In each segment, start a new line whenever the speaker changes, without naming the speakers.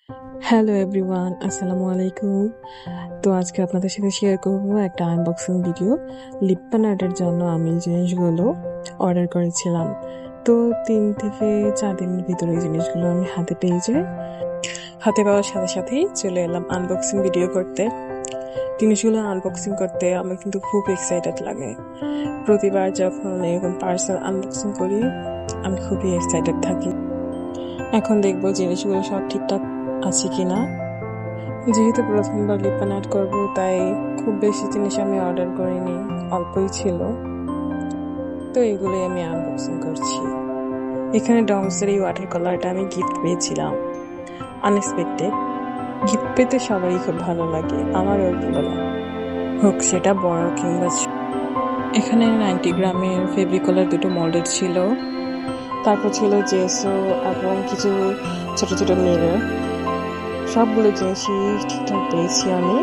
Hello everyone, আসসালামু আলাইকুম। তো আজকে আপনাদের সাথে শেয়ার করব একটা আনবক্সিং ভিডিও। লিপ্টন আর্টের জন্য আমি জিনিসগুলো অর্ডার করেছিলাম। তো 3 থেকে 4 দিনের ভিতরে এই জিনিসগুলো আমি হাতে পেয়ে যাই। হাতে পাওয়ার সাথে সাথেই চলে এলাম আনবক্সিং ভিডিও করতে। জিনিসগুলো আনবক্সিং করতে আমার কিন্তু খুব এক্সাইটেড লাগে। প্রতিবার যখন এরকম পার্সেল আনবক্সিং করি আমি খুবই এক্সাইটেড থাকি। এখন দেখবো জিনিসগুলো সব ঠিকঠাক আছে কিনা। যেহেতু প্রথমবার লিপন আর্ট করবো তাই খুব বেশি জিনিস আমি অর্ডার করিনি, অল্পই ছিল। তো এগুলোই আমি আনবক্সিং করছি। এখানে ডমসের এই ওয়াটার কালারটা আমি গিফট পেয়েছিলাম, আনএক্সপেক্টেড। গিফট পেতে সবারই খুব ভালো লাগে, আমারও ভালো লাগে, হোক সেটা বড় কিংবা এখানে 90 গ্রামের ফেব্রিকলার 2টো মডেল ছিল। তারপর ছিল জেসো এবং কিছু ছোট ছোট মিরর। সবগুলো জিনিসই ঠিকঠাক পেয়েছি আমি।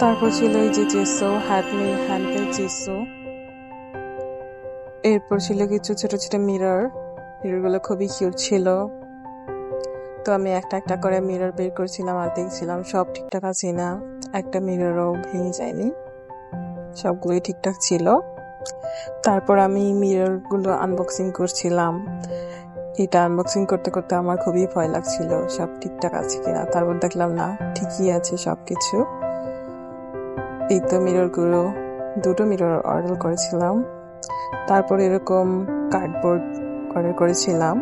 তারপর ছিল এই যে জেসো, হ্যান্ডমেড জেসো। এরপর ছিল কিছু ছোট ছোট মিররগুলো খুবই কিউট ছিল। তো আমি একটা একটা করে মিরর বের করছিলাম আর দেখছিলাম সব ঠিকঠাক আছে না। একটা মিররও ভেঙে যায়নি, সবগুলোই ঠিকঠাক ছিল। তারপর আমি মিররগুলো আনবক্সিং করছিলাম। এটা আনবক্সিং করতে করতে আমার খুবই ভয় লাগছিল সব ঠিকঠাক আছে কিনা। তারপর দেখলাম না, ঠিকই আছে সবকিছু। এই তো মিররগুলো, 2টো মিরর অর্ডার করেছিলাম। তারপর এরকম কার্ডবোর্ড অর্ডার করেছিলাম।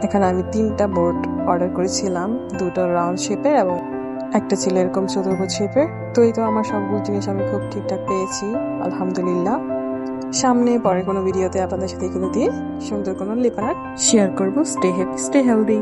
এখানে আমি 3টা বোর্ড অর্ডার করেছিলাম, 2টো রাউন্ড শেপের এবং একটা ছিল এরকম চতুর্ভুজ শেপের। তো এই তো আমার সবগুলো জিনিস আমি খুব ঠিকঠাক পেয়েছি, আলহামদুলিল্লাহ। সামনে পরে কোনো ভিডিওতে আপনাদের সাথে এগুলো দিয়ে সুন্দর কোনো লিপন আর্ট শেয়ার করবো। Stay happy, stay healthy.